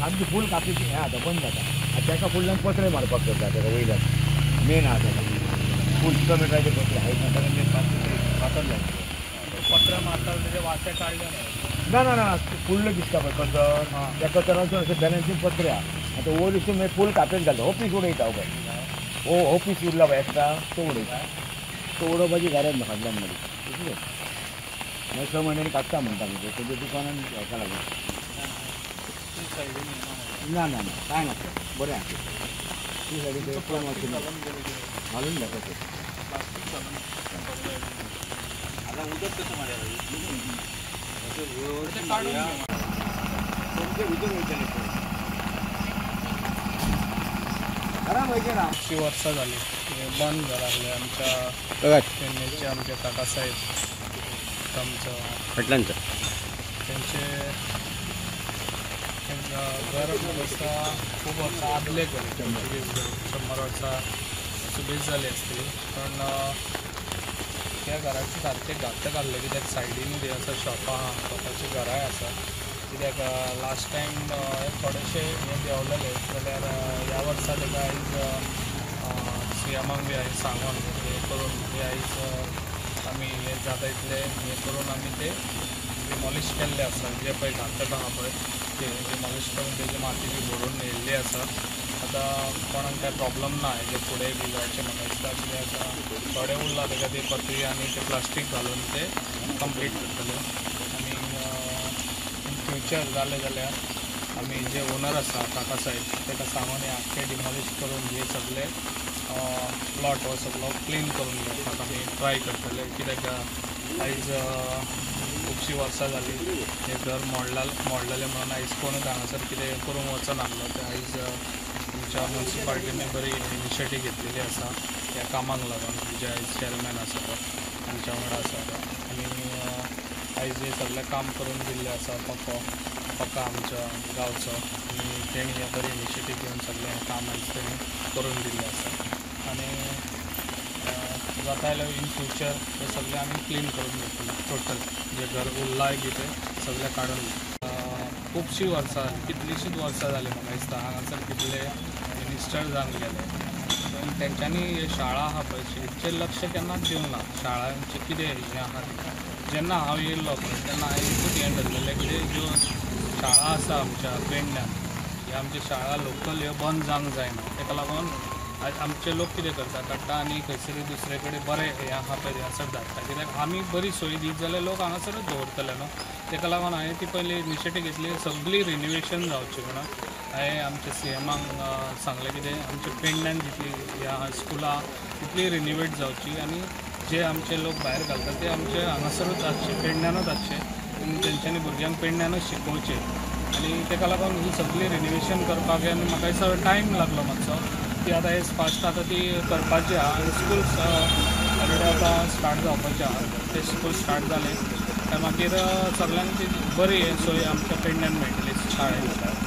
आमची फूल कापीची हे आता बंद जाता त्याका फुडल्यान पत्रे मारपाक करता त्याका वयल्यान मेन आहा त्याका फूल किलोमिटराचे पत्रे आहेत ना त्याला मेन पातळ पत्र मारतात त्याचे वाटे काढले ना ना ना फुडलं दिसता पळय कचर त्या कचरांचो अशें बॅलन्सींग पत्रे आहा आतां वो दिसता मागीर फूल कापेत घालता हो पीस उडयता पळय हो पीस उरला पळय एक्स्ट्रा तो उडयता तो उडोवपाची गरज ना फाटल्यान मागीर मागीर 6 म्हयन्यांनी काडटा म्हणटा म्हणजे तेजे दुकानान हेका लागून ना ना ना काय नसतं बरें आसा ती सायडीन घालून घेता ते उदक कसं मारया वर्षा झाली बंद झाले आमच्या चेन्नईचे आमचे काकासाहेब आमचं फाटल्यानचं त्यांचे घर वर्षा खूप वर्षा आदले गेले 100 वर्षा बेस झाली असतील पण त्या घराचे सारखे घात घाल्ले कित्याक सायडीन बी आसा शॉपां आहा स्वताची घरांय आसा कित्याक लास्ट टायम थोडेशे हे देंवलेले जाल्यार ह्या वर्सा ताका आयज सीएमाक बी आयज सांगून हे करून ते आयज आमी हे जाता इतले हे करून आमी ते डिमॉलिश केल्ले आसा जे पळय घातक आहा पळय ते डिमॉलिश करून तेजी माती बी भरून येयल्ली आसा आतां कोणाक काय प्रॉब्लम ना हेजे फुडें बी जावचें म्हाका दिसता कित्याक थोडे उरला ताका ती पत्री आनी ते प्लास्टीक घालून ते कंप्लीट करतले आनी इन फ्युचर जालें जाल्यार आमी जे ओनर आसा काका साहेब ताका सांगून हे आख्खे डिमॉलिश करून हे सगळे प्लॉट हो सगळो क्लीन करून घेवपाक आमी ट्राय करतले कित्याक आयज खुबशीं वर्सां जालीं हे घर मोडलेलें म्हणून आयज कोणूच हांगासर कितें करूंक वचनासलो ते आयज आमच्या म्युन्सिपाल्टीने बरी इनिशिएटीव घेतलेली आसा ह्या कामाक लागून जे आयज चेअरमॅन आसा तो आमच्या वांगडा आसा आनी आयज हे सगळें काम करून दिल्लें आसा पक्का आमच्या गांवचो आनी तेणी हे बरी इनिशिएटीव घेवन सगळें हें काम आयज तेणी करून दिल्लें आसा आनी जाता जाल्यार इन फ्युचर हे सगळें आमी क्लीन करून घेतलें टोटल जे घर उरलाय बी ते सगळें काडून खुबशीं वर्सां कितलींशींच वर्सां जालीं म्हाका दिसता हांगासर कितले मिनिस्टर जावन गेले पण तेंच्यांनी शाळा आहा पळय हेचेर लक्ष केन्नाच दिवंक ना शाळांचें कितें हें आहा जेन्ना हांव येयल्लो पळय तेन्ना हांवें एकूच हें धरलेलें कितें ज्यो शाळा आसा आमच्या पेडण्यान ह्या आमच्यो शाळा लोकल ह्यो बंद जावंक जायना ताका लागून आमचे लोक कितें करता काडटा आनी खंयसरी दुसरे कडेन बरें हें आहा पळय हांगासर धाडटा कित्याक आमी बरी सोय दीत जाल्यार लोक हांगासरूच दवरतले न्हू ताका लागून हांवें ती पयली इनिशिएटीव घेतली सगळी रिनोवेशन जावची म्हणून हांवें आमच्या सीएमाक सांगलें कितें आमच्या पेडण्यान जितली ह्या स्कुलां तितली रिनोवेट जावची आनी जे आमचे लोक भायर घालतात ते आमचे हांगासरूच आसचे पेडण्यानूच आसचे आनी तेंच्यांनी भुरग्यांक पेडण्यानूच शिकोवचें आनी ताका लागून ही सगळी रिनोवेशन करपाक आनी म्हाका दिसता टायम लागलो मातसो ती आतां हे फास्ट आतां ती करपाची आहा आनी स्कूल्स ऑलरेडी आतां स्टार्ट जावपाचें आहा ते स्कूल स्टार्ट जाले मागीर सगळ्यांक ती बरी सोय आमच्या पेडण्यान मेळटली शाळेंत